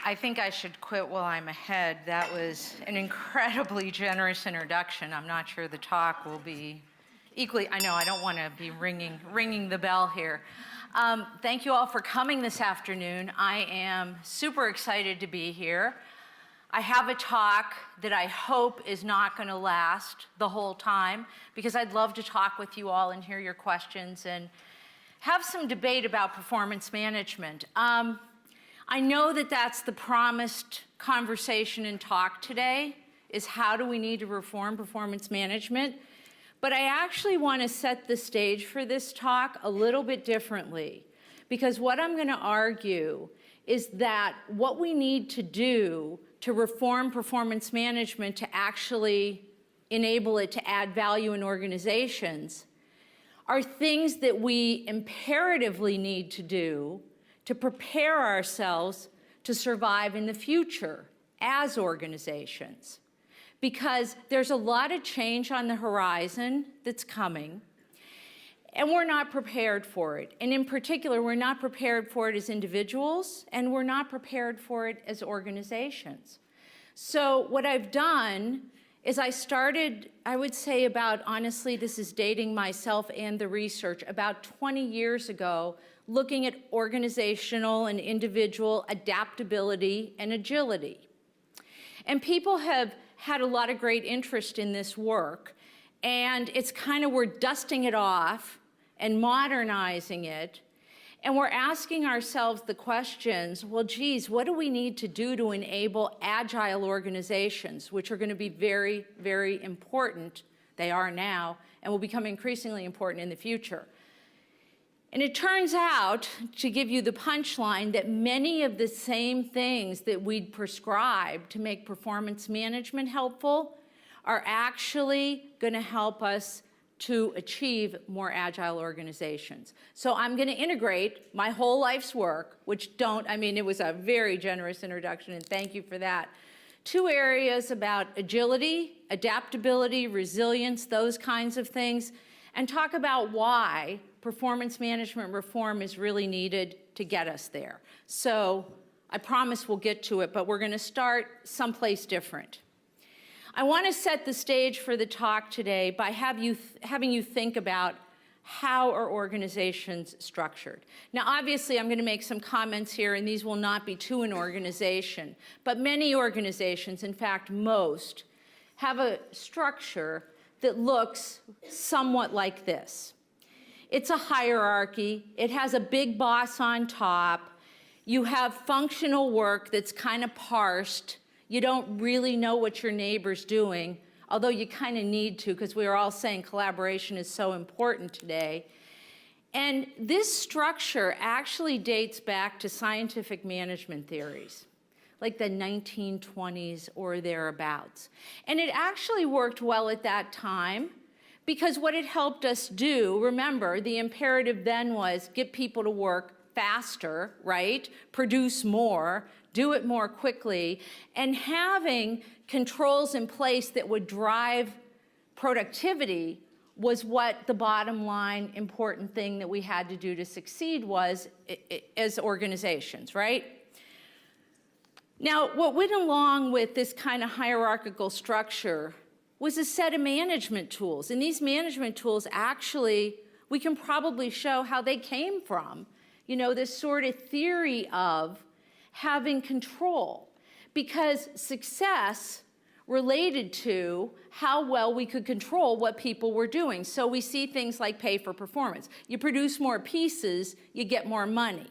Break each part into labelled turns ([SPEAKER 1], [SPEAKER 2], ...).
[SPEAKER 1] I think I should quit while I'm ahead. That was an incredibly generous introduction. I'm not sure the talk will be equally. I know I don't want to be ringing the bell here. Thank you all for coming this afternoon. I am super excited to be here. I have a talk that I hope is not going to last the whole time, because I'd love to talk with you all and hear your questions and have some debate about performance management. I know that that's the promised conversation and talk today, is how do we need to reform performance management? But I actually want to set the stage for this talk a little bit differently, because what I'm going to argue is that what we need to do to reform performance management to actually enable it to add value in organizations are things that we imperatively need to do to prepare ourselves to survive in the future as organizations. Because there's a lot of change on the horizon that's coming, and we're not prepared for it. And in particular, we're not prepared for it as individuals, and we're not prepared for it as organizations. So what I've done is I started, I would say about, honestly, this is dating myself and the research, about 20 years ago, looking at organizational and individual adaptability and agility. And people have had a lot of great interest in this work, and it's kind of, we're dusting it off and modernizing it, and we're asking ourselves the questions, well, geez, what do we need to do to enable agile organizations, which are going to be very, very important. They are now, and will become increasingly important in the future. And it turns out, to give you the punchline, that many of the same things that we'd prescribe to make performance management helpful are actually going to help us to achieve more agile organizations. So I'm going to integrate my whole life's work, it was a very generous introduction, and thank you for that. 2 areas about agility, adaptability, resilience, those kinds of things, and talk about why performance management reform is really needed to get us there. So I promise we'll get to it, but we're going to start someplace different. I want to set the stage for the talk today by having you think about how are organizations structured. Now, obviously, I'm going to make some comments here, and these will not be to an organization, but many organizations, in fact, most, have a structure that looks somewhat like this. It's a hierarchy. It has a big boss on top. You have functional work that's kind of parsed. You don't really know what your neighbor's doing, although you kind of need to, because we are all saying collaboration is so important today. And this structure actually dates back to scientific management theories, like the 1920s or thereabouts. And it actually worked well at that time, because what it helped us do, remember, the imperative then was get people to work faster, right? Produce more, do it more quickly, and having controls in place that would drive productivity was what the bottom line important thing that we had to do to succeed was as organizations, right? Now, what went along with this kind of hierarchical structure was a set of management tools. And these management tools actually, we can probably show how they came from, this sort of theory of having control, because success related to how well we could control what people were doing. So we see things like pay for performance. You produce more pieces, you get more money.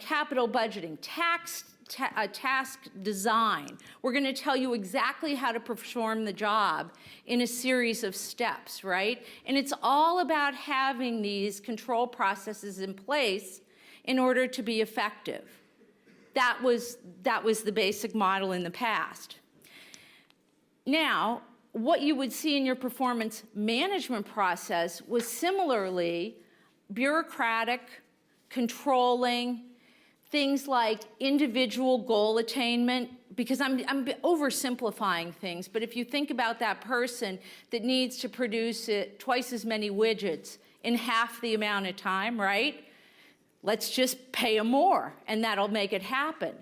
[SPEAKER 1] Capital budgeting, task design. We're going to tell you exactly how to perform the job in a series of steps, right? And it's all about having these control processes in place in order to be effective. That was the basic model in the past. Now, what you would see in your performance management process was similarly bureaucratic, controlling, things like individual goal attainment, because I'm oversimplifying things, but if you think about that person that needs to produce twice as many widgets in half the amount of time, right? Let's just pay them more, and that'll make it happen.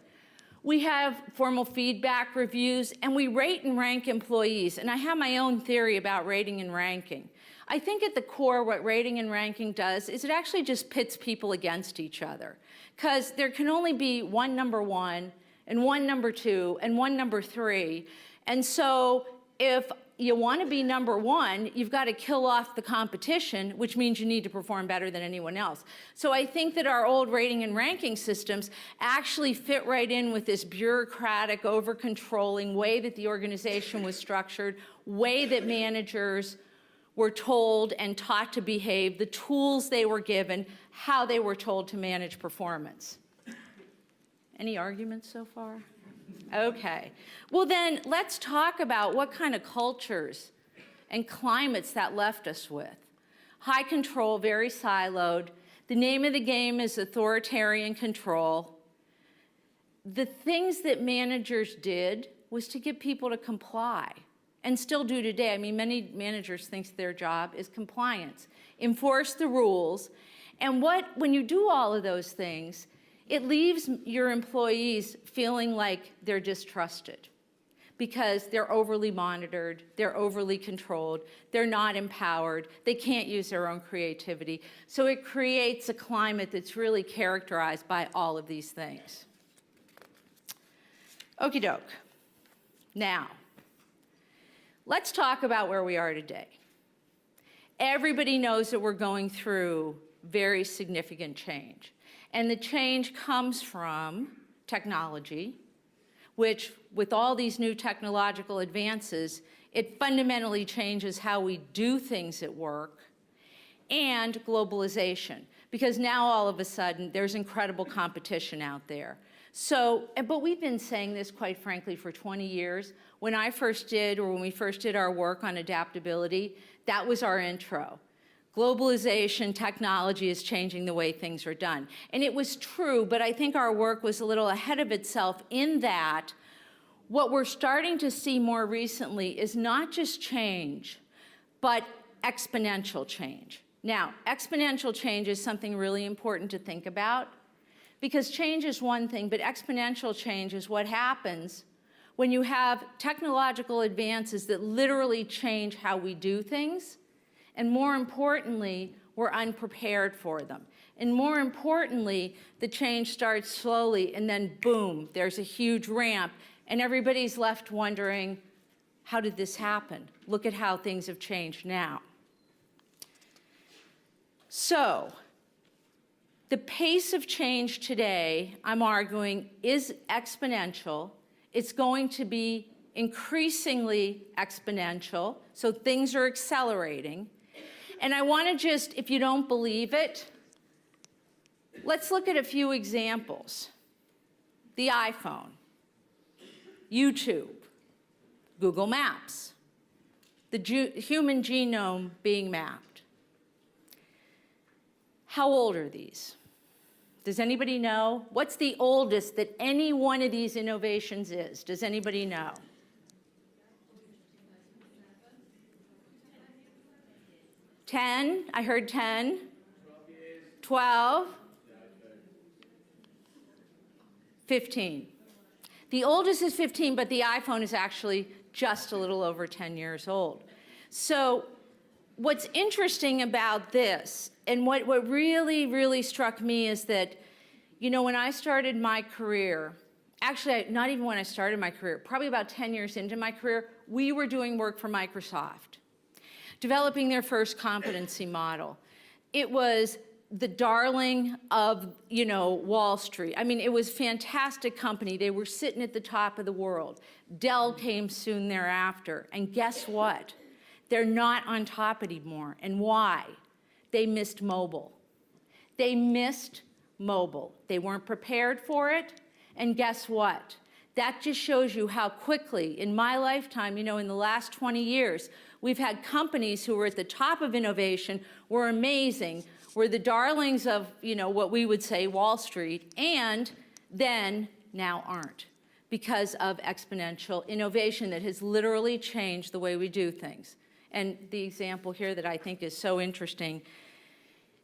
[SPEAKER 1] We have formal feedback reviews, and we rate and rank employees. And I have my own theory about rating and ranking. I think at the core, what rating and ranking does is it actually just pits people against each other. Because there can only be one number one, and one number two, and one number three. And so if you want to be number one, you've got to kill off the competition, which means you need to perform better than anyone else. So I think that our old rating and ranking systems actually fit right in with this bureaucratic, over-controlling way that the organization was structured, way that managers were told and taught to behave, the tools they were given, how they were told to manage performance. Any arguments so far? Okay. Well then, let's talk about what kind of cultures and climates that left us with. High control, very siloed. The name of the game is authoritarian control. The things that managers did was to get people to comply, and still do today. I mean, many managers think their job is compliance. Enforce the rules. And when you do all of those things, it leaves your employees feeling like they're distrusted because they're overly monitored, they're overly controlled, they're not empowered, they can't use their own creativity. So it creates a climate that's really characterized by all of these things. Okie doke. Now, let's talk about where we are today. Everybody knows that we're going through very significant change. And the change comes from technology, which with all these new technological advances, it fundamentally changes how we do things at work, and globalization, because now all of a sudden there's incredible competition out there. So, but we've been saying this quite frankly for 20 years. When we first did our work on adaptability, that was our intro. Globalization, technology is changing the way things are done. And it was true, but I think our work was a little ahead of itself in that what we're starting to see more recently is not just change, but exponential change. Now, exponential change is something really important to think about, because change is one thing, but exponential change is what happens when you have technological advances that literally change how we do things. And more importantly, we're unprepared for them. And more importantly, the change starts slowly, and then boom, there's a huge ramp, and everybody's left wondering, how did this happen? Look at how things have changed now. So, the pace of change today, I'm arguing, is exponential. It's going to be increasingly exponential, so things are accelerating. And I want to just, if you don't believe it, let's look at a few examples. The iPhone, YouTube, Google Maps, the human genome being mapped. How old are these? Does anybody know? What's the oldest that any one of these innovations is? Does anybody know? 10, I heard 10. 12. 15. The oldest is 15, but the iPhone is actually just a little over 10 years old. So what's interesting about this, and what really, really struck me is that, you know, when I started my career, actually, not even when I started my career, probably about 10 years into my career, we were doing work for Microsoft, developing their first competency model. It was the darling of, you know, Wall Street. I mean, it was a fantastic company. They were sitting at the top of the world. Dell came soon thereafter. And guess what? They're not on top anymore. And why? They missed mobile. They missed mobile. They weren't prepared for it. And guess what? That just shows you how quickly, in my lifetime, you know, in the last 20 years, we've had companies who were at the top of innovation, were amazing, were the darlings of, you know, what we would say Wall Street, and then now aren't, because of exponential innovation that has literally changed the way we do things. And the example here that I think is so interesting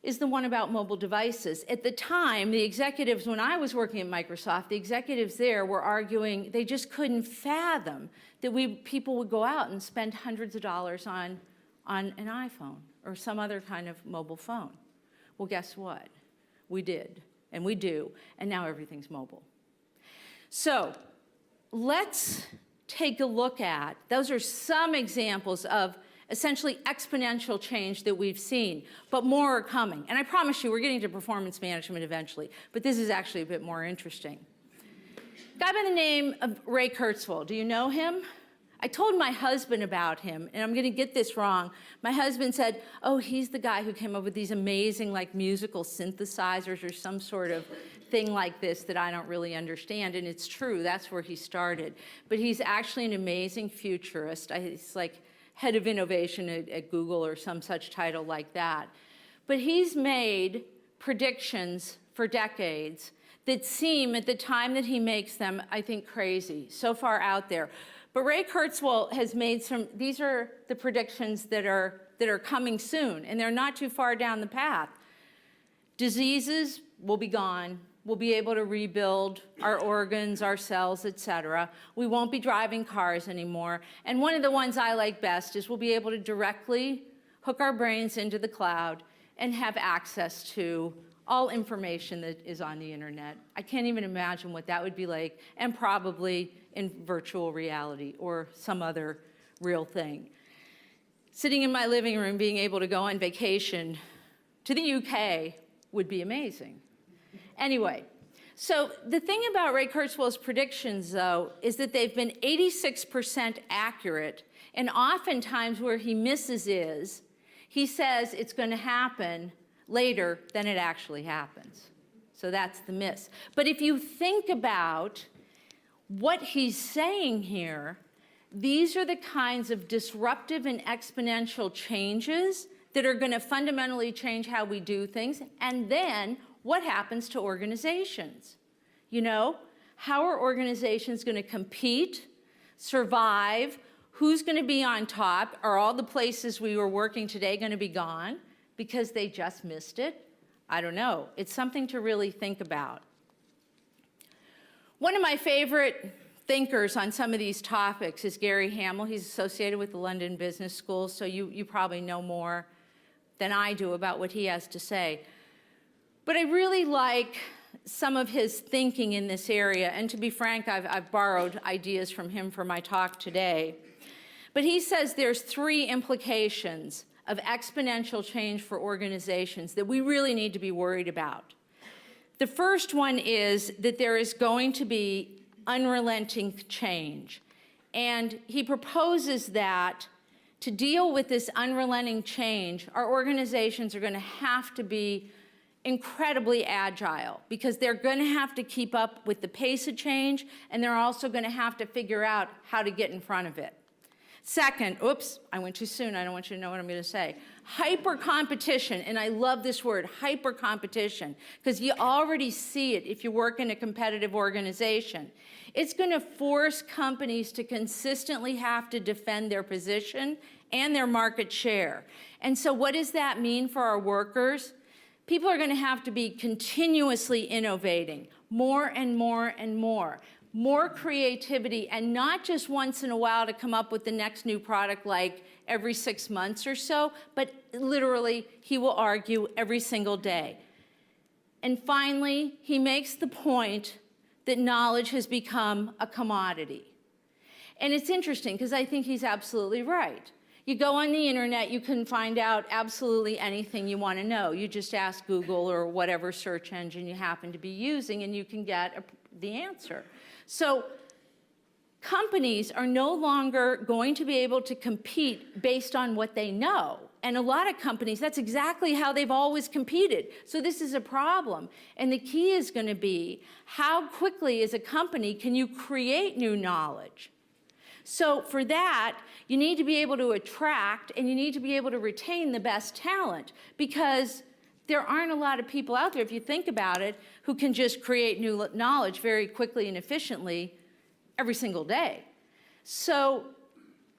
[SPEAKER 1] is the one about mobile devices. At the time, the executives, when I was working at Microsoft, the executives there were arguing they just couldn't fathom that people would go out and spend hundreds of dollars on an iPhone or some other kind of mobile phone. Well, guess what? We did, and we do, and now everything's mobile. So let's take a look at, those are some examples of essentially exponential change that we've seen, but more are coming. And I promise you, we're getting to performance management eventually, but this is actually a bit more interesting. A guy by the name of Ray Kurzweil, do you know him? I told my husband about him, and I'm gonna get this wrong. My husband said, oh, he's the guy who came up with these amazing like musical synthesizers or some sort of thing like this that I don't really understand, and it's true, that's where he started. But he's actually an amazing futurist. He's like head of innovation at Google or some such title like that. But he's made predictions for decades that seem, at the time that he makes them, I think crazy, so far out there. But Ray Kurzweil has made some, these are the predictions that are coming soon, and they're not too far down the path. Diseases will be gone. We'll be able to rebuild our organs, our cells, et cetera. We won't be driving cars anymore. And one of the ones I like best is we'll be able to directly hook our brains into the cloud and have access to all information that is on the internet. I can't even imagine what that would be like, and probably in virtual reality or some other real thing. Sitting in my living room, being able to go on vacation to the UK would be amazing. Anyway, so the thing about Ray Kurzweil's predictions, though, is that they've been 86% accurate, and oftentimes where he misses is, he says it's going to happen later than it actually happens. So that's the miss. But if you think about what he's saying here, these are the kinds of disruptive and exponential changes that are going to fundamentally change how we do things, and then what happens to organizations? You know, how are organizations going to compete, survive? Who's going to be on top? Are all the places we were working today going to be gone because they just missed it? I don't know. It's something to really think about. One of my favorite thinkers on some of these topics is Gary Hamel. He's associated with the London Business School, so you probably know more than I do about what he has to say. But I really like some of his thinking in this area, and to be frank, I've borrowed ideas from him for my talk today. But he says there's 3 implications of exponential change for organizations that we really need to be worried about. The first one is that there is going to be unrelenting change. And he proposes that to deal with this unrelenting change, our organizations are going to have to be incredibly agile, because they're going to have to keep up with the pace of change, and they're also going to have to figure out how to get in front of it. Second, oops, I went too soon. I don't want you to know what I'm going to say. Hyper competition, and I love this word, hyper competition, because you already see it if you work in a competitive organization. It's going to force companies to consistently have to defend their position and their market share. And so what does that mean for our workers? People are going to have to be continuously innovating, more and more and more. More creativity, and not just once in a while to come up with the next new product like every 6 months or so, but literally, he will argue every single day. And finally, he makes the point that knowledge has become a commodity. And it's interesting, because I think he's absolutely right. You go on the internet, you can find out absolutely anything you want to know. You just ask Google or whatever search engine you happen to be using, and you can get the answer. So companies are no longer going to be able to compete based on what they know. And a lot of companies, that's exactly how they've always competed. So this is a problem. And the key is going to be, how quickly as a company can you create new knowledge? So for that, you need to be able to attract and you need to be able to retain the best talent, because there aren't a lot of people out there, if you think about it, who can just create new knowledge very quickly and efficiently every single day. So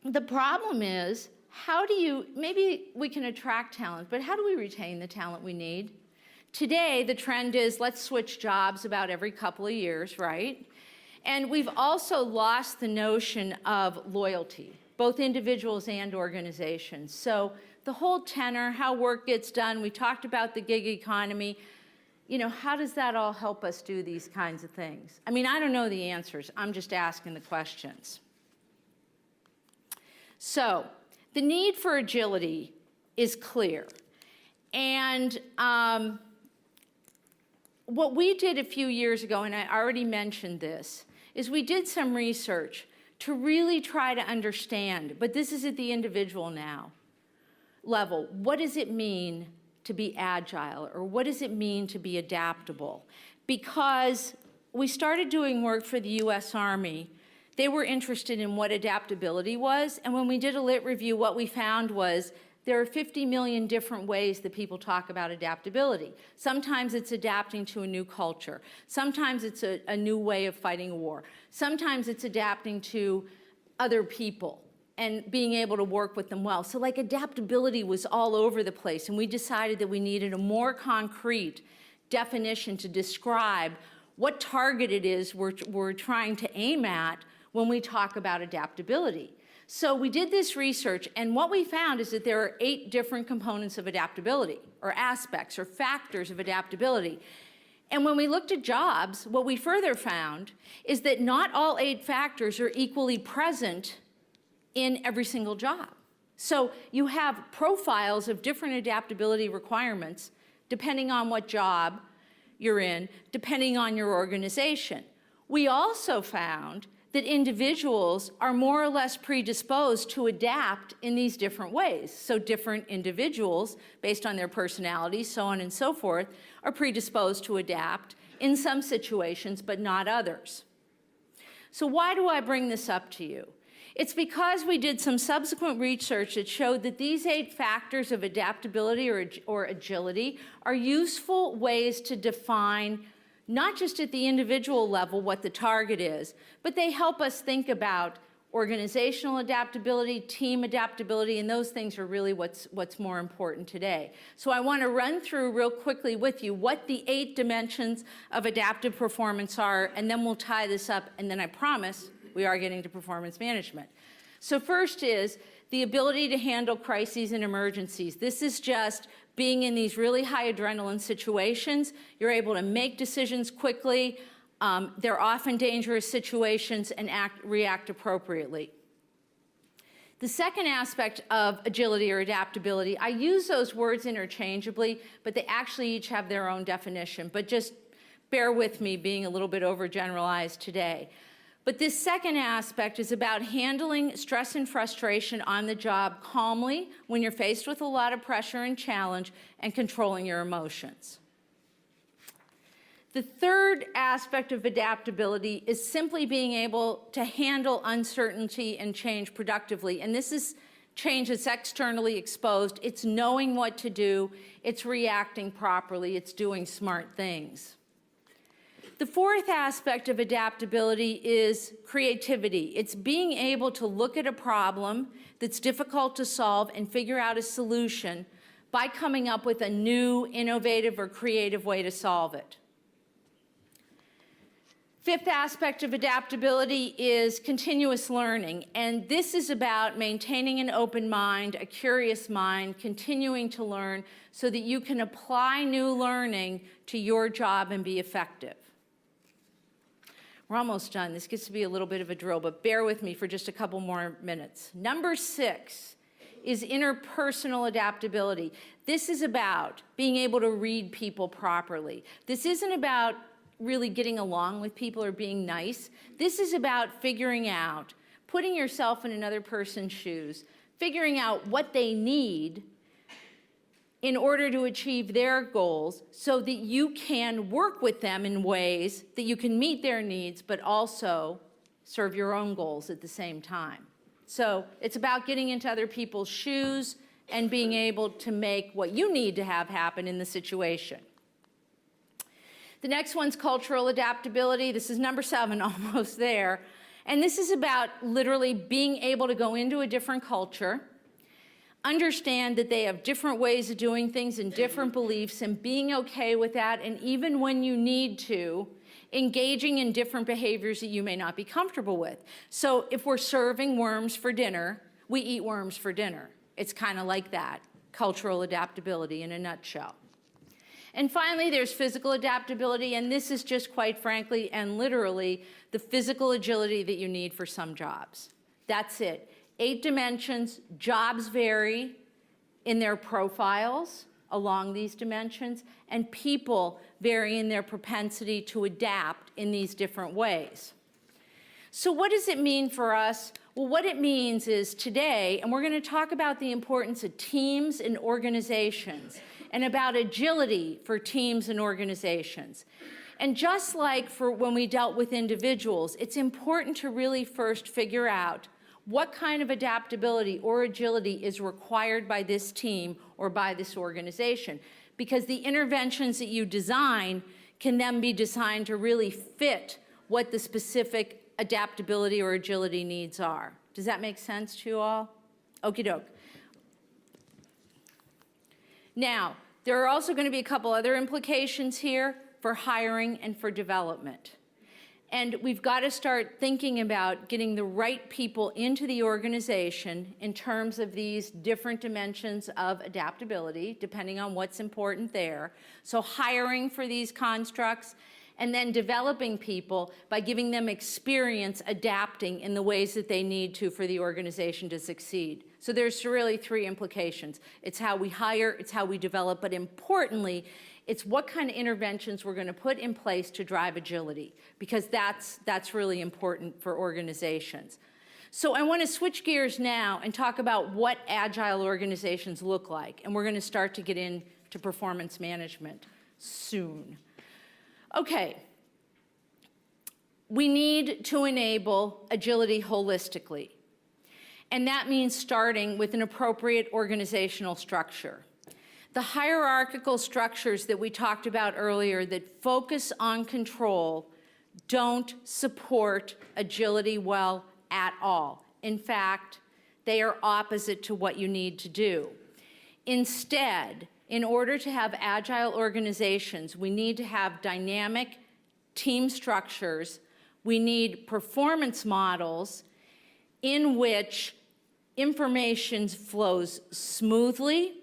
[SPEAKER 1] the problem is, maybe we can attract talent, but how do we retain the talent we need? Today, the trend is let's switch jobs about every couple of years, right? And we've also lost the notion of loyalty, both individuals and organizations. So the whole tenor, how work gets done, we talked about the gig economy. You know, how does that all help us do these kinds of things? I mean, I don't know the answers. I'm just asking the questions. So the need for agility is clear. And what we did a few years ago, and I already mentioned this, is we did some research to really try to understand, but this is at the individual now level, what does it mean to be agile, or what does it mean to be adaptable? Because we started doing work for the US Army, they were interested in what adaptability was, and when we did a lit review, what we found was there are 50 million different ways that people talk about adaptability. Sometimes it's adapting to a new culture. Sometimes it's a new way of fighting a war. Sometimes it's adapting to other people and being able to work with them well. So like adaptability was all over the place, and we decided that we needed a more concrete definition to describe what target it is we're trying to aim at when we talk about adaptability. So we did this research, and what we found is that there are 8 different components of adaptability, or aspects, or factors of adaptability. And when we looked at jobs, what we further found is that not all 8 factors are equally present in every single job. So you have profiles of different adaptability requirements depending on what job you're in, depending on your organization. We also found that individuals are more or less predisposed to adapt in these different ways. So different individuals, based on their personalities, so on and so forth, are predisposed to adapt in some situations, but not others. So why do I bring this up to you? It's because we did some subsequent research that showed that these 8 factors of adaptability or agility are useful ways to define not just at the individual level what the target is, but they help us think about organizational adaptability, team adaptability, and those things are really what's more important today. So I want to run through real quickly with you what the 8 dimensions of adaptive performance are, and then we'll tie this up, and then I promise we are getting to performance management. So first is the ability to handle crises and emergencies. This is just being in these really high adrenaline situations. You're able to make decisions quickly. They're often dangerous situations, and react appropriately. The second aspect of agility or adaptability, I use those words interchangeably, but they actually each have their own definition. But just bear with me being a little bit overgeneralized today. But this second aspect is about handling stress and frustration on the job calmly when you're faced with a lot of pressure and challenge, and controlling your emotions. The third aspect of adaptability is simply being able to handle uncertainty and change productively. And this is change that's externally exposed. It's knowing what to do. It's reacting properly. It's doing smart things. The fourth aspect of adaptability is creativity. It's being able to look at a problem that's difficult to solve and figure out a solution by coming up with a new, innovative, or creative way to solve it. Fifth aspect of adaptability is continuous learning, and this is about maintaining an open mind, a curious mind, continuing to learn so that you can apply new learning to your job and be effective. We're almost done. This gets to be a little bit of a drill, but bear with me for just a couple more minutes. Number 6 is interpersonal adaptability. This is about being able to read people properly. This isn't about really getting along with people or being nice. This is about figuring out, putting yourself in another person's shoes, figuring out what they need in order to achieve their goals so that you can work with them in ways that you can meet their needs but also serve your own goals at the same time. So it's about getting into other people's shoes and being able to make what you need to have happen in the situation. The next one's cultural adaptability. This is number 7, almost there. And this is about literally being able to go into a different culture Understand that they have different ways of doing things and different beliefs, and being okay with that, and even when you need to, engaging in different behaviors that you may not be comfortable with. So if we're serving worms for dinner, we eat worms for dinner. It's kind of like that, cultural adaptability in a nutshell. And finally, there's physical adaptability, and this is just, quite frankly and literally, the physical agility that you need for some jobs. That's it. 8 dimensions. Jobs vary in their profiles along these dimensions, and people vary in their propensity to adapt in these different ways. So what does it mean for us? Well, what it means is today, and we're going to talk about the importance of teams and organizations, and about agility for teams and organizations. And just like for when we dealt with individuals, it's important to really first figure out what kind of adaptability or agility is required by this team or by this organization. Because the interventions that you design can then be designed to really fit what the specific adaptability or agility needs are. Does that make sense to you all? Okie doke. Now, there are also going to be a couple other implications here for hiring and for development. And we've got to start thinking about getting the right people into the organization in terms of these different dimensions of adaptability, depending on what's important there. So hiring for these constructs, and then developing people by giving them experience adapting in the ways that they need to for the organization to succeed. So there's really 3 implications. It's how we hire, it's how we develop, but importantly, it's what kind of interventions we're going to put in place to drive agility, because that's really important for organizations. So I want to switch gears now and talk about what agile organizations look like, and we're going to start to get into performance management soon. Okay, we need to enable agility holistically, and that means starting with an appropriate organizational structure. The hierarchical structures that we talked about earlier that focus on control don't support agility well at all. In fact, they are opposite to what you need to do. Instead, in order to have agile organizations, we need to have dynamic team structures. We need performance models in which information flows smoothly.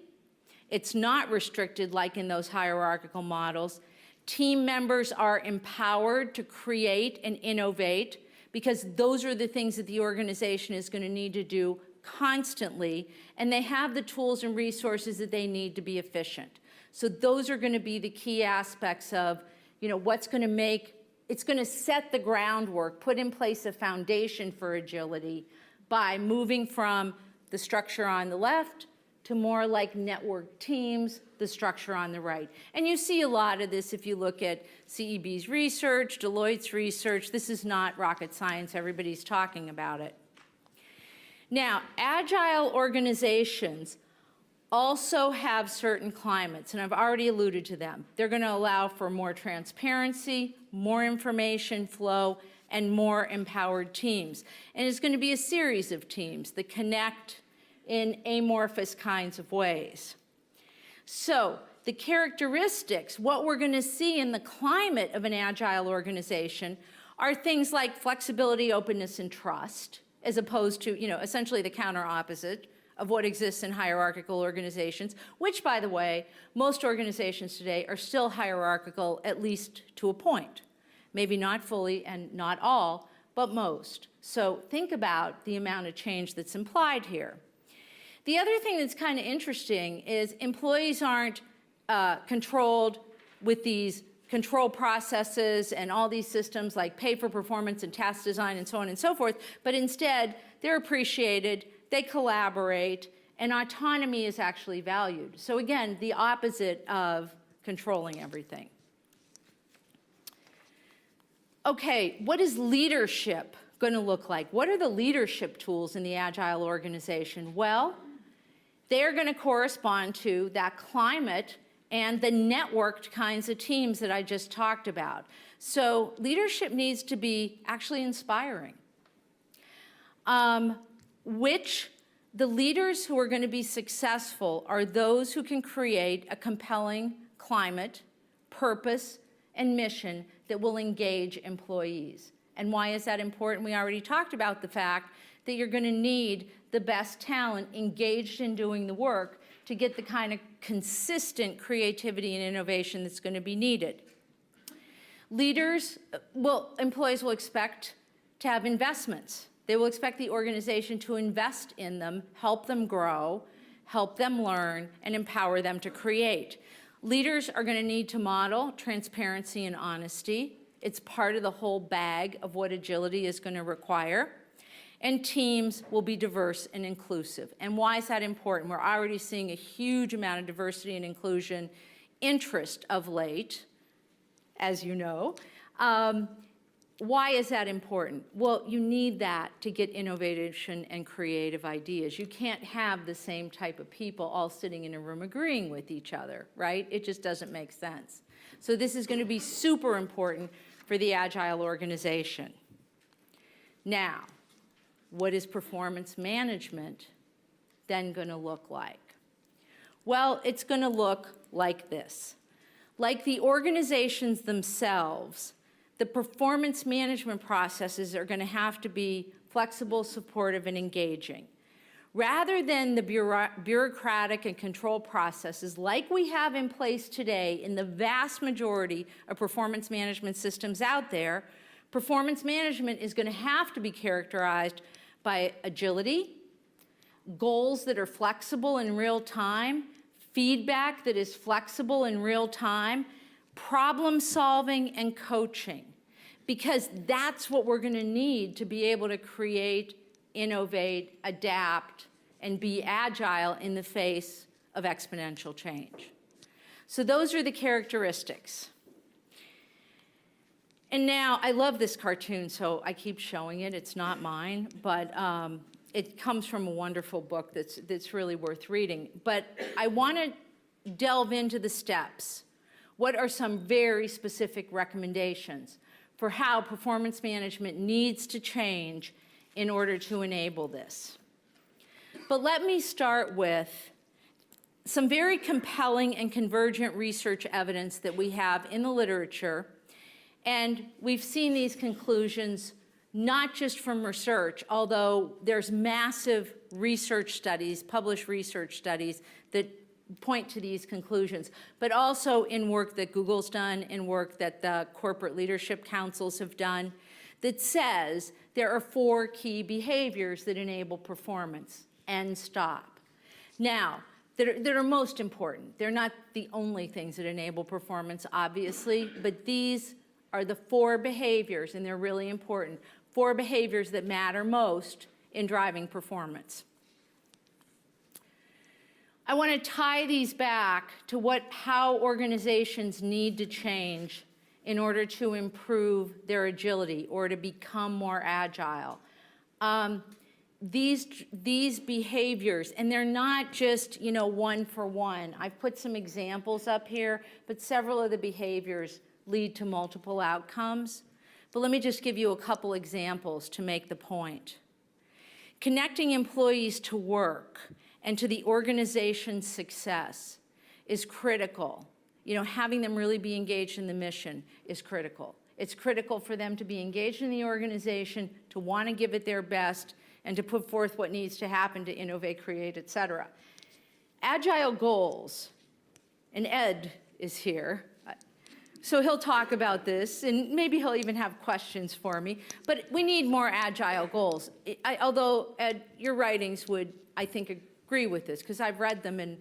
[SPEAKER 1] It's not restricted like in those hierarchical models. Team members are empowered to create and innovate, because those are the things that the organization is going to need to do constantly, and they have the tools and resources that they need to be efficient. So those are going to be the key aspects of, what's going to make, it's going to set the groundwork, put in place a foundation for agility by moving from the structure on the left to more like network teams, the structure on the right. And you see a lot of this if you look at CEB's research, Deloitte's research. This is not rocket science. Everybody's talking about it. Now, agile organizations also have certain climates, and I've already alluded to them. They're going to allow for more transparency, more information flow, and more empowered teams. And it's going to be a series of teams that connect in amorphous kinds of ways. So the characteristics, what we're going to see in the climate of an agile organization, are things like flexibility, openness, and trust, as opposed to, essentially the counter opposite of what exists in hierarchical organizations, which, by the way, most organizations today are still hierarchical, at least to a point. Maybe not fully and not all, but most. So think about the amount of change that's implied here. The other thing that's kind of interesting is employees aren't controlled with these control processes and all these systems like pay for performance and task design and so on and so forth, but instead they're appreciated, they collaborate, and autonomy is actually valued. So again, the opposite of controlling everything. Okay, what is leadership going to look like? What are the leadership tools in the agile organization? Well, they're going to correspond to that climate and the networked kinds of teams that I just talked about. So leadership needs to be actually inspiring. Which The leaders who are going to be successful are those who can create a compelling climate, purpose, and mission that will engage employees. And why is that important? We already talked about the fact that you're going to need the best talent engaged in doing the work to get the kind of consistent creativity and innovation that's going to be needed. Employees will expect to have investments. They will expect the organization to invest in them, help them grow, help them learn, and empower them to create. Leaders are going to need to model transparency and honesty. It's part of the whole bag of what agility is going to require. And teams will be diverse and inclusive. And why is that important? We're already seeing a huge amount of diversity and inclusion interest of late, as you know. Why is that important? Well, you need that to get innovation and creative ideas. You can't have the same type of people all sitting in a room agreeing with each other, right? It just doesn't make sense. So this is going to be super important for the Agile organization. Now, what is performance management then going to look like? Well, it's going to look like this. Like the organizations themselves, the performance management processes are going to have to be flexible, supportive, and engaging. Rather than the bureaucratic and control processes like we have in place today in the vast majority of performance management systems out there, performance management is going to have to be characterized by agility, goals that are flexible in real time, feedback that is flexible in real time, problem solving, and coaching, because that's what we're going to need to be able to create, innovate, adapt, and be agile in the face of exponential change. So those are the characteristics. And now, I love this cartoon, so I keep showing it. It's not mine, but it comes from a wonderful book that's really worth reading. But I want to delve into the steps. What are some very specific recommendations for how performance management needs to change in order to enable this? But let me start with some very compelling and convergent research evidence that we have in the literature. And we've seen these conclusions not just from research, although there's massive research studies, published research studies that point to these conclusions, but also in work that Google's done, in work that the corporate leadership councils have done, that says there are 4 key behaviors that enable performance. End stop. Now, that are most important. They're not the only things that enable performance, obviously, but these are the 4 behaviors, and they're really important, 4 behaviors that matter most in driving performance. I want to tie these back to how organizations need to change in order to improve their agility or to become more agile. These behaviors, and they're not just, one for one. I've put some examples up here, but several of the behaviors lead to multiple outcomes. But let me just give you a couple examples to make the point. Connecting employees to work and to the organization's success is critical. Having them really be engaged in the mission is critical. It's critical for them to be engaged in the organization, to want to give it their best, and to put forth what needs to happen to innovate, create, et cetera. Agile goals, and Ed is here, so he'll talk about this, and maybe he'll even have questions for me, but we need more agile goals. Although, Ed, your writings would, I think, agree with this, because I've read them and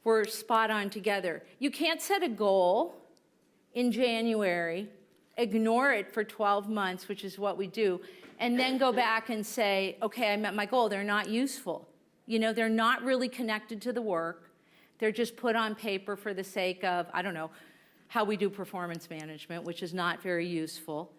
[SPEAKER 1] we're spot on together. You can't set a goal in January, ignore it for 12 months, which is what we do, and then go back and say, okay, I met my goal. They're not useful. They're not really connected to the work. They're just put on paper for the sake of, I don't know, how we do performance management, which is not very useful.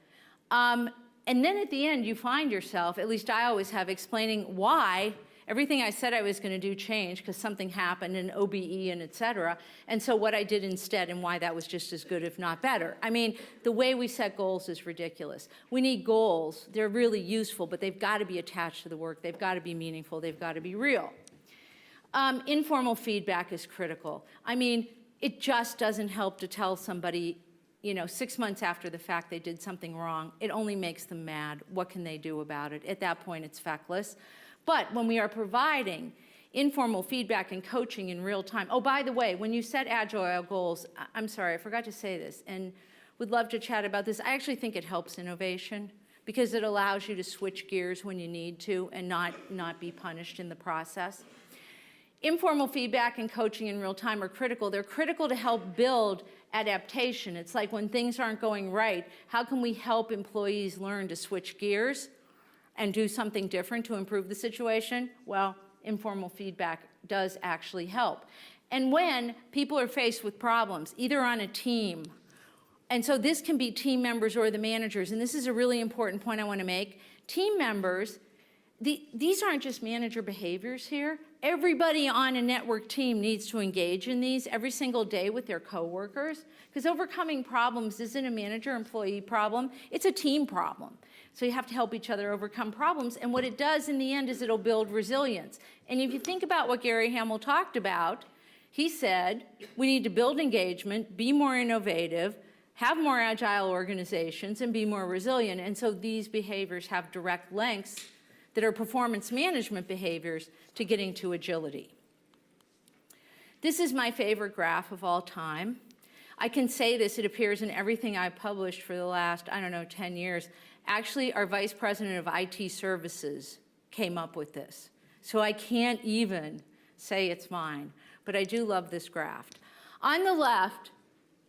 [SPEAKER 1] And then at the end, you find yourself, at least I always have, explaining why Everything I said I was going to do changed because something happened in OBE and et cetera. And so what I did instead and why that was just as good, if not better. I mean, the way we set goals is ridiculous. We need goals. They're really useful, but they've got to be attached to the work. They've got to be meaningful. They've got to be real. Informal feedback is critical. I mean, it just doesn't help to tell somebody, 6 months after the fact they did something wrong. It only makes them mad. What can they do about it? At that point, it's feckless. But when we are providing informal feedback and coaching in real time, oh, by the way, when you set Agile goals, I'm sorry, I forgot to say this, and would love to chat about this. I actually think it helps innovation because it allows you to switch gears when you need to and not be punished in the process. Informal feedback and coaching in real time are critical. They're critical to help build adaptation. It's like when things aren't going right, how can we help employees learn to switch gears and do something different to improve the situation? Well, informal feedback does actually help. And when people are faced with problems, either on a team, and so this can be team members or the managers, and this is a really important point I want to make. Team members, these aren't just manager behaviors here. Everybody on a network team needs to engage in these every single day with their coworkers, because overcoming problems isn't a manager-employee problem, it's a team problem. So you have to help each other overcome problems, and what it does in the end is it'll build resilience. And if you think about what Gary Hamel talked about, he said we need to build engagement, be more innovative, have more agile organizations, and be more resilient. And so these behaviors have direct links that are performance management behaviors to getting to agility. This is my favorite graph of all time. I can say this, it appears in everything I've published for the last, 10 years. Actually, our Vice President of IT Services came up with this. So I can't even say it's mine, but I do love this graph. On the left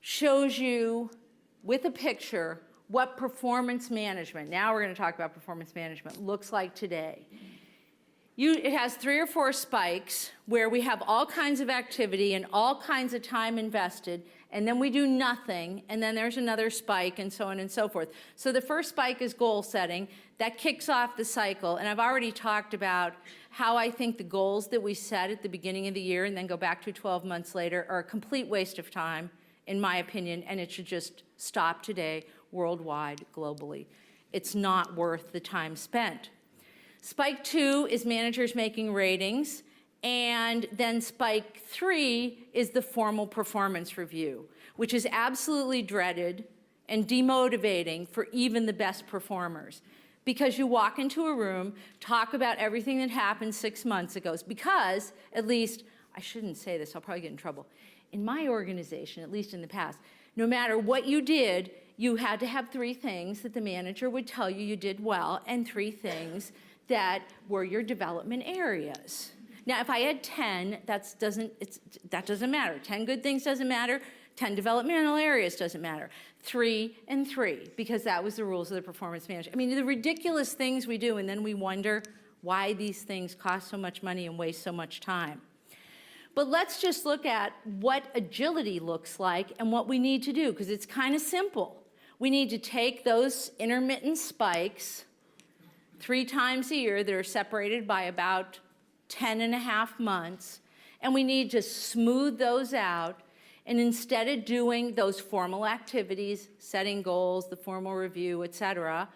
[SPEAKER 1] shows you, with a picture, what performance management, now we're going to talk about performance management, looks like today. It has 3 or 4 spikes where we have all kinds of activity and all kinds of time invested, and then we do nothing, and then there's another spike, and so on and so forth. So the first spike is goal setting. That kicks off the cycle, and I've already talked about how I think the goals that we set at the beginning of the year and then go back to 12 months later are a complete waste of time, in my opinion, and it should just stop today, worldwide, globally. It's not worth the time spent. Spike 2 is managers making ratings, and then spike 3 is the formal performance review, which is absolutely dreaded and demotivating for even the best performers. Because you walk into a room, talk about everything that happened 6 months ago, because, at least, I shouldn't say this, I'll probably get in trouble. In my organization, at least in the past, no matter what you did, you had to have 3 things that the manager would tell you did well, and 3 things that were your development areas. Now, if I had 10, that doesn't matter. 10 good things doesn't matter. 10 developmental areas doesn't matter. 3 and 3, because that was the rules of the performance management. I mean, the ridiculous things we do, and then we wonder why these things cost so much money and waste so much time. But let's just look at what agility looks like and what we need to do, because it's kind of simple. We need to take those intermittent spikes 3 times a year that are separated by about 10.5 months, and we need to smooth those out, and instead of doing those formal activities, setting goals, the formal review, et cetera,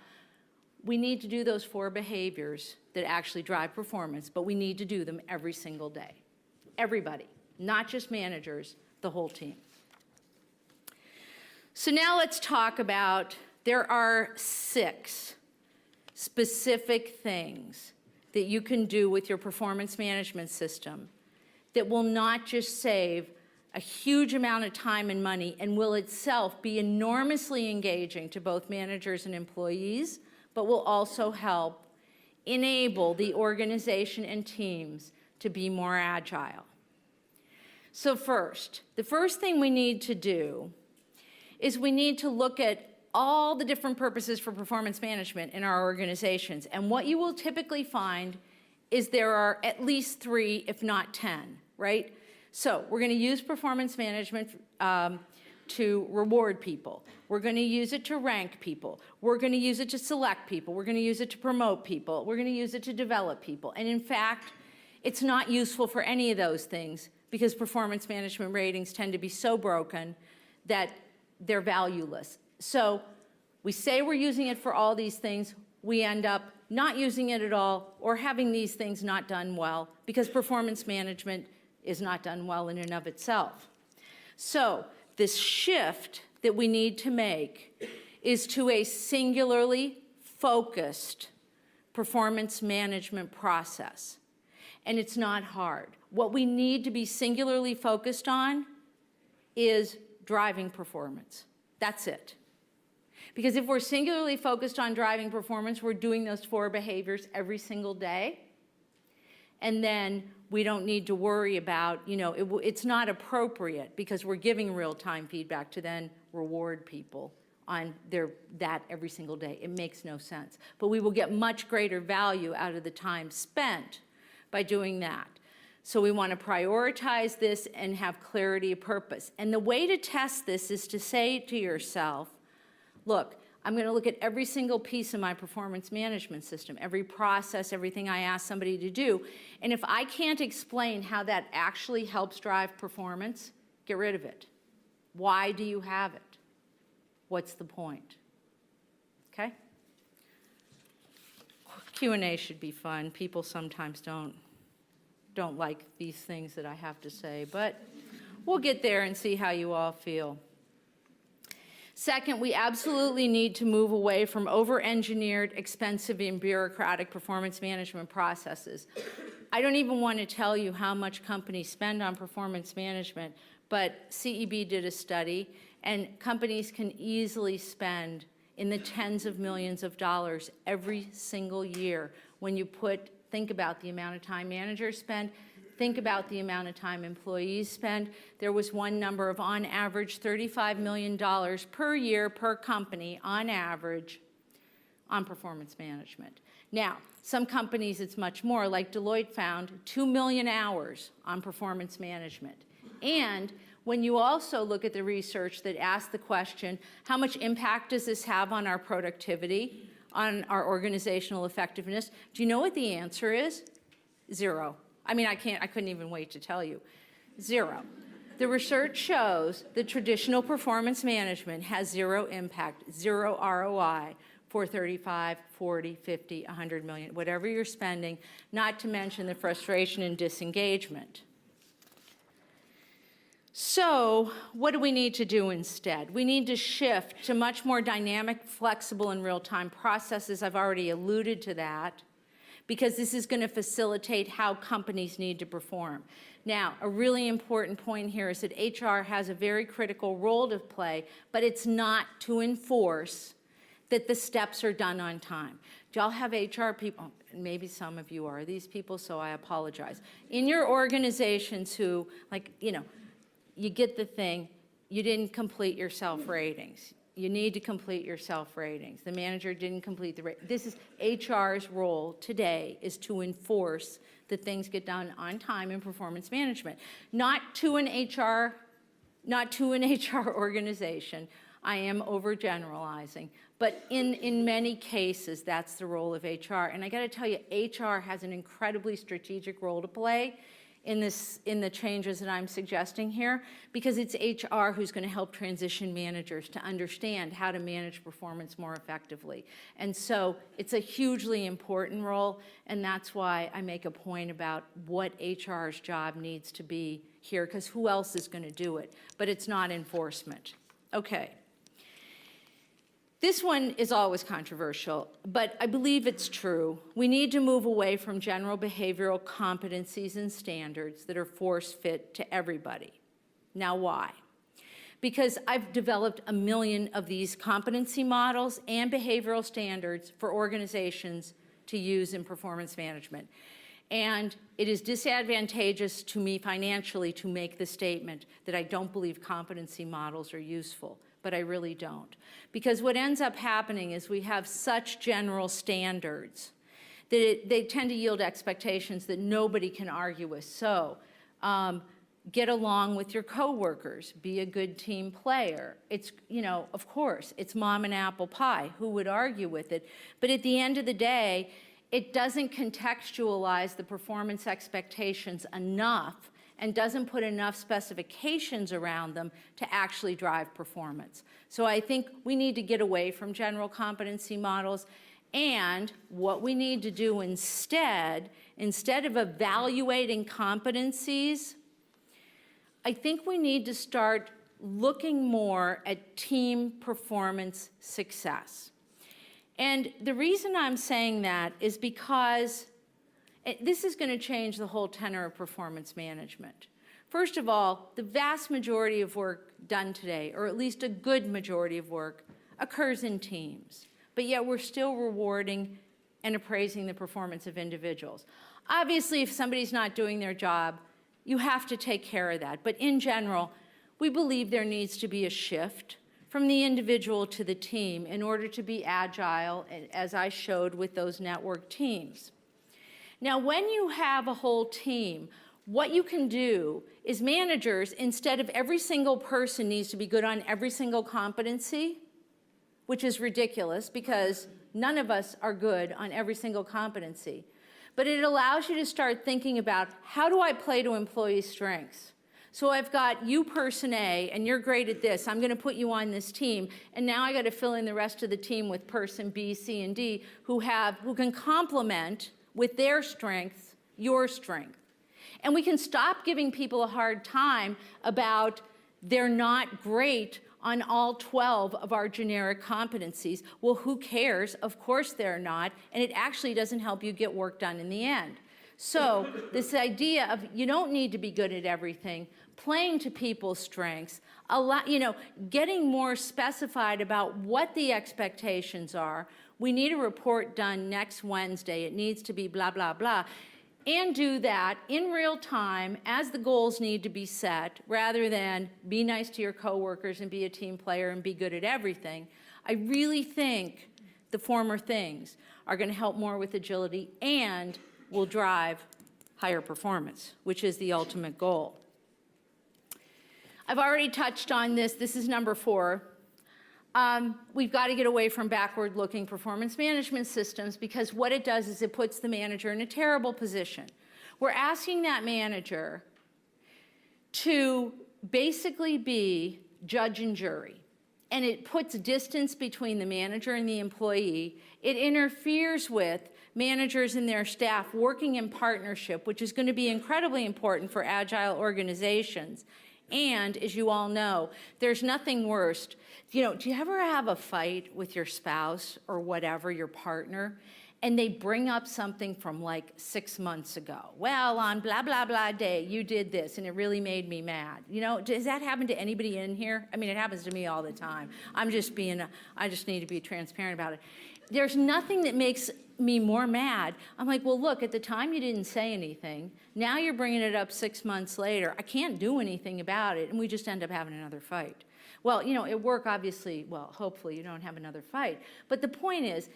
[SPEAKER 1] we need to do those 4 behaviors that actually drive performance, but we need to do them every single day. Everybody, not just managers, the whole team. So now let's talk about, there are 6 specific things that you can do with your performance management system that will not just save a huge amount of time and money and will itself be enormously engaging to both managers and employees, but will also help enable the organization and teams to be more agile. So first, the first thing we need to do is we need to look at all the different purposes for performance management in our organizations. And what you will typically find is there are at least 3, if not 10, right? So we're going to use performance management to reward people. We're going to use it to rank people. We're going to use it to select people. We're going to use it to promote people. We're going to use it to develop people. And in fact, It's not useful for any of those things because performance management ratings tend to be so broken that they're valueless. So we say we're using it for all these things, we end up not using it at all or having these things not done well because performance management is not done well in and of itself. So this shift that we need to make is to a singularly focused performance management process. And it's not hard. What we need to be singularly focused on is driving performance. That's it. Because if we're singularly focused on driving performance, we're doing those 4 behaviors every single day. And then we don't need to worry about, it's not appropriate because we're giving real-time feedback to then reward people on that every single day. It makes no sense. But we will get much greater value out of the time spent by doing that. So we want to prioritize this and have clarity of purpose. And the way to test this is to say to yourself, look, I'm going to look at every single piece of my performance management system, every process, everything I ask somebody to do. And if I can't explain how that actually helps drive performance, get rid of it. Why do you have it? What's the point? Okay? Q&A should be fun. People sometimes don't like these things that I have to say, but we'll get there and see how you all feel. Second, we absolutely need to move away from over-engineered, expensive, and bureaucratic performance management processes. I don't even want to tell you how much companies spend on performance management, but CEB did a study, and companies can easily spend in the tens of millions of dollars every single year when you think about the amount of time managers spend, think about the amount of time employees spend. There was one number of, on average, $35 million per year per company, on average, on performance management. Now, some companies it's much more, like Deloitte found 2 million hours on performance management. And when you also look at the research that asks the question, how much impact does this have on our productivity, on our organizational effectiveness? Do you know what the answer is? 0. I mean, I couldn't even wait to tell you. 0. The research shows that traditional performance management has 0 impact, 0 ROI for 35, 40, 50, 100 million, whatever you're spending, not to mention the frustration and disengagement. So what do we need to do instead? We need to shift to much more dynamic, flexible, and real-time processes. I've already alluded to that, because this is going to facilitate how companies need to perform. Now, a really important point here is that HR has a very critical role to play, but it's not to enforce that the steps are done on time. Do y'all have HR people? Maybe some of you are these people, so I apologize. In your organizations who, you get the thing, you didn't complete your self-ratings. You need to complete your self-ratings. The manager didn't complete the rating. This is HR's role today, is to enforce that things get done on time in performance management. Not to an HR organization. I am overgeneralizing. But in many cases, that's the role of HR. And I got to tell you, HR has an incredibly strategic role to play in the changes that I'm suggesting here, because it's HR who's going to help transition managers to understand how to manage performance more effectively. And so it's a hugely important role, and that's why I make a point about what HR's job needs to be here, because who else is going to do it? But it's not enforcement. Okay. This one is always controversial, but I believe it's true. We need to move away from general behavioral competencies and standards that are force-fit to everybody. Now, why? Because I've developed 1 million of these competency models and behavioral standards for organizations to use in performance management. And it is disadvantageous to me financially to make the statement that I don't believe competency models are useful. But I really don't. Because what ends up happening is we have such general standards that they tend to yield expectations that nobody can argue with. So get along with your coworkers, be a good team player. It's, of course, it's mom and apple pie. Who would argue with it? But at the end of the day, it doesn't contextualize the performance expectations enough and doesn't put enough specifications around them to actually drive performance. So I think we need to get away from general competency models, and what we need to do instead of evaluating competencies, I think we need to start looking more at team performance success. And the reason I'm saying that is because this is going to change the whole tenor of performance management. First of all, the vast majority of work done today, or at least a good majority of work, occurs in teams. But yet we're still rewarding and appraising the performance of individuals. Obviously, if somebody's not doing their job, you have to take care of that. But in general, we believe there needs to be a shift from the individual to the team in order to be agile, as I showed with those network teams. Now, when you have a whole team, what you can do is managers, instead of every single person needs to be good on every single competency, which is ridiculous because none of us are good on every single competency, but it allows you to start thinking about, how do I play to employee strengths? So I've got you, person A, and you're great at this. I'm going to put you on this team, and now I got to fill in the rest of the team with person B, C, and D who can complement with their strengths your strength. And we can stop giving people a hard time about they're not great on all 12 of our generic competencies. Well, who cares? Of course they're not, and it actually doesn't help you get work done in the end. So this idea of you don't need to be good at everything, playing to people's strengths, getting more specified about what the expectations are. We need a report done next Wednesday. It needs to be blah, blah, blah. And do that in real time as the goals need to be set, rather than be nice to your coworkers and be a team player and be good at everything. I really think the former things are going to help more with agility and will drive higher performance, which is the ultimate goal. I've already touched on this. This is number 4. We've got to get away from backward-looking performance management systems, because what it does is it puts the manager in a terrible position. We're asking that manager to basically be judge and jury, and it puts distance between the manager and the employee. It interferes with managers and their staff working in partnership, which is going to be incredibly important for agile organizations. And as you all know, there's nothing worse. Do you ever have a fight with your spouse or whatever, your partner, and they bring up something from like 6 months ago? Well, on blah, blah, blah day, you did this, and it really made me mad. Does that happen to anybody in here? I mean, it happens to me all the time. I just need to be transparent about it. There's nothing that makes me more mad. I'm like, well, look, at the time you didn't say anything. Now you're bringing it up 6 months later. I can't do anything about it, and we just end up having another fight. Well, at work, obviously, well, hopefully you don't have another fight. But the point is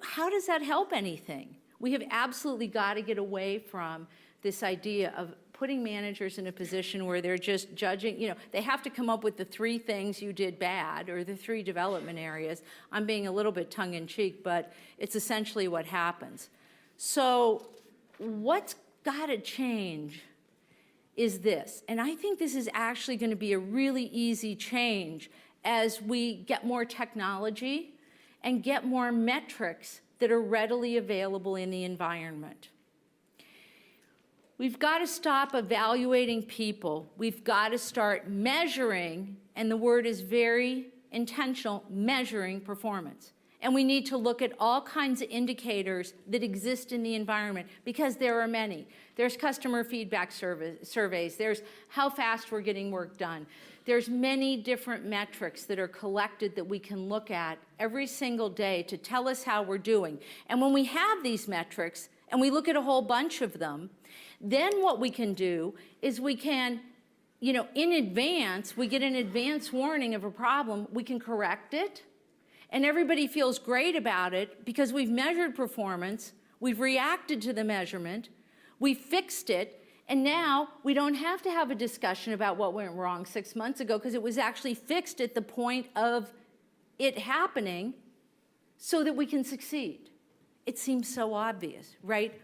[SPEAKER 1] how does that help anything? We have absolutely got to get away from this idea of putting managers in a position where they're just judging. They have to come up with the 3 things you did bad, or the 3 development areas. I'm being a little bit tongue-in-cheek, but it's essentially what happens. So what's got to change is this, and I think this is actually going to be a really easy change as we get more technology and get more metrics that are readily available in the environment. We've got to stop evaluating people. We've got to start measuring, and the word is very intentional, measuring performance. And we need to look at all kinds of indicators that exist in the environment, because there are many. There's customer feedback surveys. There's how fast we're getting work done. There's many different metrics that are collected that we can look at every single day to tell us how we're doing. And when we have these metrics, and we look at a whole bunch of them, then what we can do is we can, in advance, we get an advance warning of a problem, we can correct it, and everybody feels great about it because we've measured performance, we've reacted to the measurement, we fixed it, and now we don't have to have a discussion about what went wrong 6 months ago, because it was actually fixed at the point of it happening so that we can succeed. It seems so obvious, right?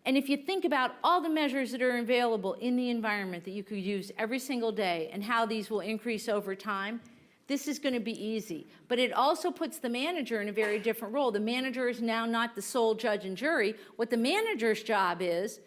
[SPEAKER 1] And if you think about all the measures that are available in the environment that you could use every single day and how these will increase over time, this is going to be easy. But it also puts the manager in a very different role. The manager is now not the sole judge and jury. What the manager's job is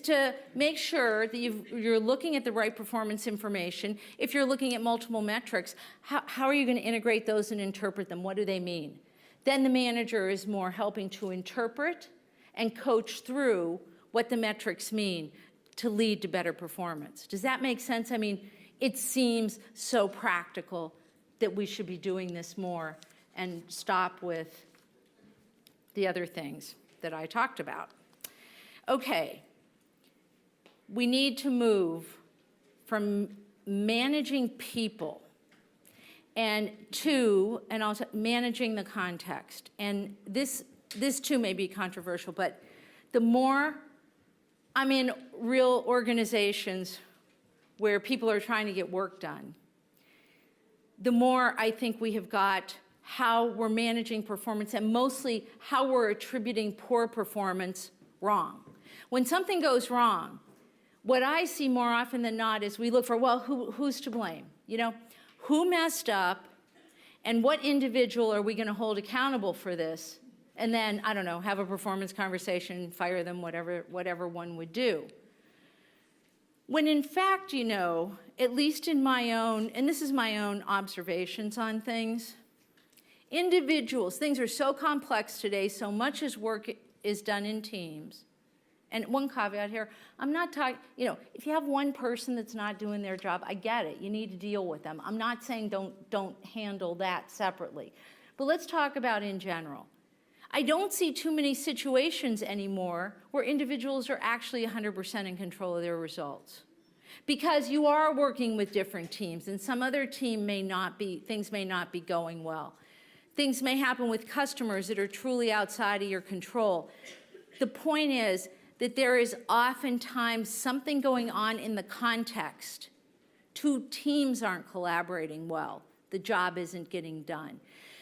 [SPEAKER 1] to make sure that you're looking at the right performance information. If you're looking at multiple metrics, how are you going to integrate those and interpret them? What do they mean? Then the manager is more helping to interpret and coach through what the metrics mean to lead to better performance. Does that make sense? I mean, it seems so practical that we should be doing this more and stop with the other things that I talked about. Okay, we need to move from managing people and also managing the context. And this too may be controversial, but the more I'm in real organizations where people are trying to get work done, the more I think we have got how we're managing performance and mostly how we're attributing poor performance wrong. When something goes wrong, what I see more often than not is we look for, well, who's to blame? You know, who messed up and what individual are we going to hold accountable for this? And then, I don't know, have a performance conversation, fire them, whatever one would do. When in fact, you know, at least in my own, and this is my own observations on things, individuals, things are so complex today, so much as work is done in teams. And one caveat here, I'm not talking, you know, if you have one person that's not doing their job, I get it, you need to deal with them. I'm not saying don't handle that separately. But let's talk about in general. I don't see too many situations anymore where individuals are actually 100% in control of their results. Because you are working with different teams, and some other team may not be, things may not be going well. Things may happen with customers that are truly outside of your control. The point is that there is oftentimes something going on in the context. Two teams aren't collaborating well. The job isn't getting done.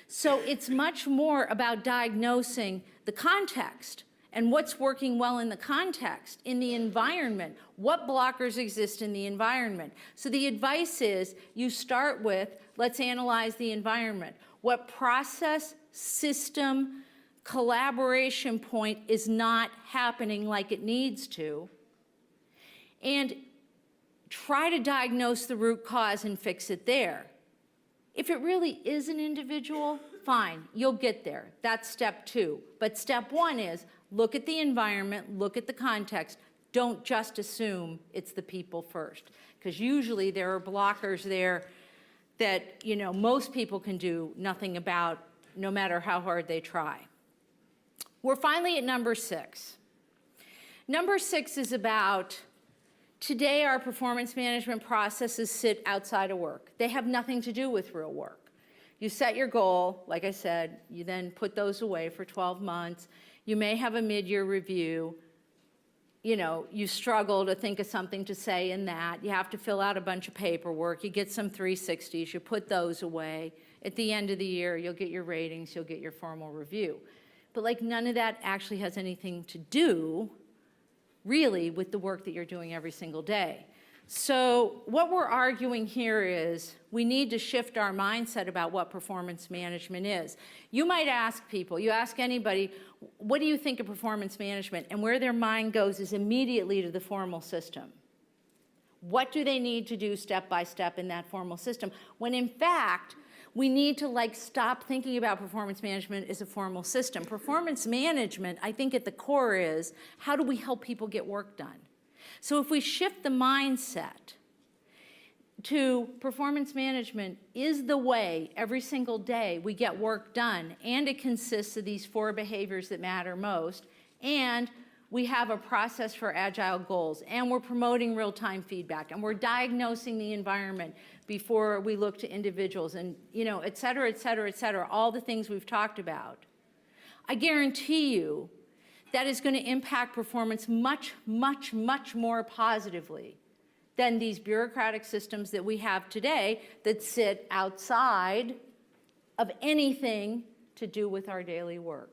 [SPEAKER 1] So it's much more about diagnosing the context and what's working well in the context, in the environment, what blockers exist in the environment. So the advice is you start with, let's analyze the environment. What process, system, collaboration point is not happening like it needs to, and try to diagnose the root cause and fix it there. If it really is an individual, fine, you'll get there. That's step 2. But step 1 is look at the environment, look at the context. Don't just assume it's the people first, because usually there are blockers there that, you know, most people can do nothing about, no matter how hard they try. We're finally at number 6. Number 6 is about, today our performance management processes sit outside of work. They have nothing to do with real work. You set your goal, like I said, you then put those away for 12 months. You may have a mid-year review. You know, you struggle to think of something to say in that. You have to fill out a bunch of paperwork. You get some 360s. You put those away. At the end of the year, you'll get your ratings. You'll get your formal review. But like none of that actually has anything to do, really, with the work that you're doing every single day. So what we're arguing here is we need to shift our mindset about what performance management is. You might ask people, you ask anybody, what do you think of performance management? And where their mind goes is immediately to the formal system. What do they need to do step by step in that formal system? When in fact, we need to stop thinking about performance management as a formal system. Performance management, I think at the core is, how do we help people get work done? So if we shift the mindset to performance management is the way every single day we get work done, and it consists of these 4 behaviors that matter most, and we have a process for agile goals, and we're promoting real-time feedback, and we're diagnosing the environment before we look to individuals, and, you know, et cetera, et cetera, et cetera, all the things we've talked about. I guarantee you that is going to impact performance much, much, much more positively than these bureaucratic systems that we have today that sit outside of anything to do with our daily work.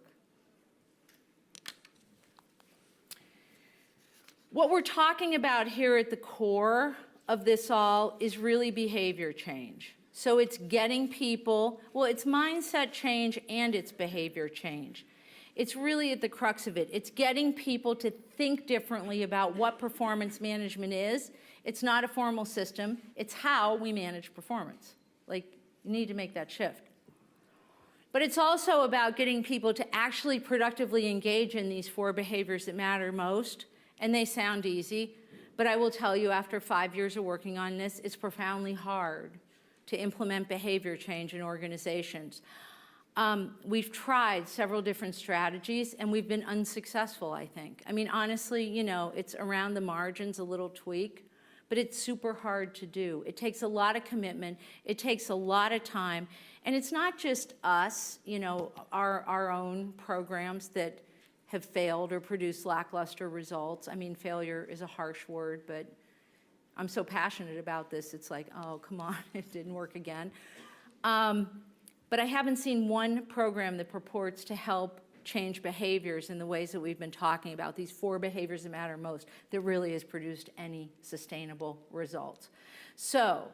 [SPEAKER 1] What we're talking about here at the core of this all is really behavior change. So it's getting people, well, it's mindset change and it's behavior change. It's really at the crux of it. It's getting people to think differently about what performance management is. It's not a formal system. It's how we manage performance. Like, you need to make that shift. But it's also about getting people to actually productively engage in these 4 behaviors that matter most. And they sound easy, but I will tell you, after 5 years of working on this, it's profoundly hard to implement behavior change in organizations. We've tried several different strategies, and we've been unsuccessful, I think. I mean, honestly, you know, it's around the margins, a little tweak, but it's super hard to do. It takes a lot of commitment. It takes a lot of time. And it's not just us, you know, our own programs that have failed or produced lackluster results. I mean, failure is a harsh word, but I'm so passionate about this, it's like, oh, come on, it didn't work again. But I haven't seen one program that purports to help change behaviors in the ways that we've been talking about, these 4 behaviors that matter most, that really has produced any sustainable results. So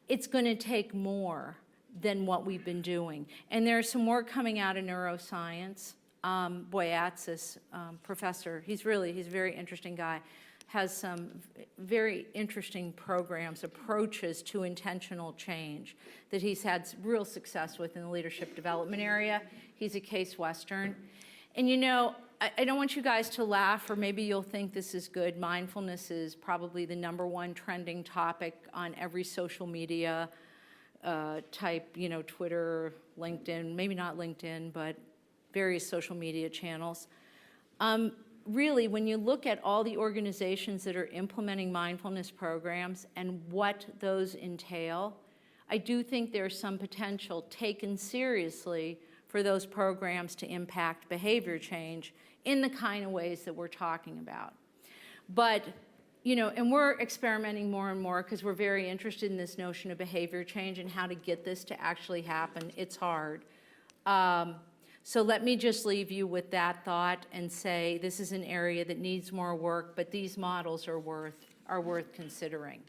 [SPEAKER 1] it's going to take more than what we've been doing. And there's some work coming out of neuroscience. Boyatzis, professor, he's a very interesting guy, has some very interesting programs, approaches to intentional change that he's had real success with in the leadership development area. He's a Case Western. And you know, I don't want you guys to laugh, or maybe you'll think this is good. Mindfulness is probably the #1 trending topic on every social media type, you know, Twitter, LinkedIn, maybe not LinkedIn, but various social media channels. Really, when you look at all the organizations that are implementing mindfulness programs and what those entail, I do think there's some potential taken seriously for those programs to impact behavior change in the kind of ways that we're talking about. But, you know, and we're experimenting more and more because we're very interested in this notion of behavior change and how to get this to actually happen. It's hard. So let me just leave you with that thought and say this is an area that needs more work, but these models are worth considering.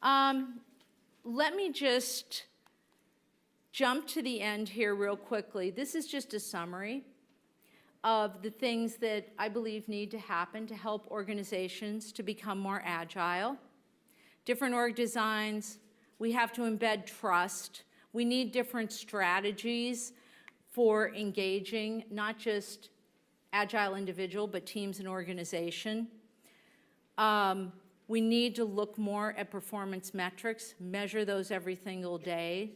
[SPEAKER 1] Let me just jump to the end here real quickly. This is just a summary of the things that I believe need to happen to help organizations to become more agile. Different org designs, we have to embed trust. We need different strategies for engaging not just agile individual, but teams and organization. We need to look more at performance metrics, measure those every single day.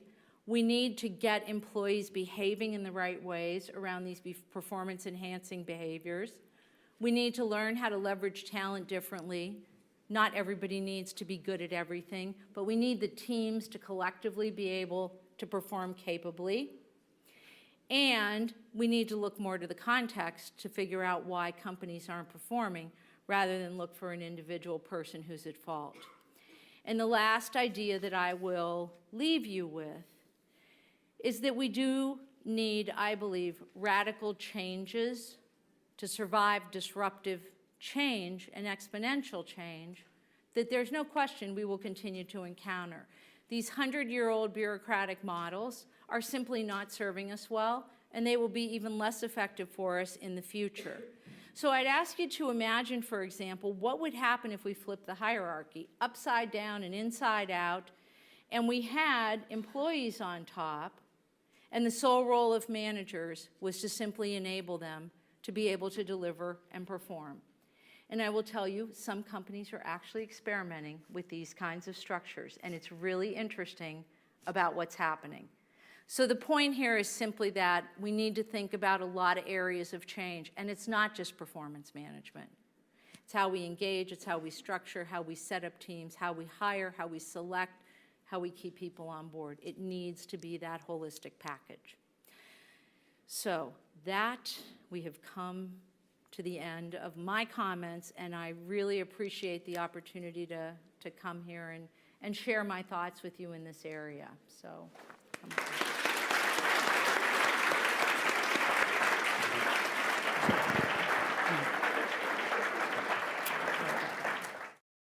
[SPEAKER 1] We need to get employees behaving in the right ways around these performance-enhancing behaviors. We need to learn how to leverage talent differently. Not everybody needs to be good at everything, but we need the teams to collectively be able to perform capably. And we need to look more to the context to figure out why companies aren't performing rather than look for an individual person who's at fault. And the last idea that I will leave you with is that we do need, I believe, radical changes to survive disruptive change and exponential change that there's no question we will continue to encounter. These 100-year-old bureaucratic models are simply not serving us well, and they will be even less effective for us in the future. So I'd ask you to imagine, for example, what would happen if we flipped the hierarchy upside down and inside out, and we had employees on top, and the sole role of managers was to simply enable them to be able to deliver and perform. And I will tell you, some companies are actually experimenting with these kinds of structures, and it's really interesting about what's happening. So the point here is simply that we need to think about a lot of areas of change, and it's not just performance management. It's how we engage, it's how we structure, how we set up teams, how we hire, how we select, how we keep people on board. It needs to be that holistic package. So that, we have come to the end of my comments, and I really appreciate the opportunity to come here and share my thoughts with you in this area. So, come on.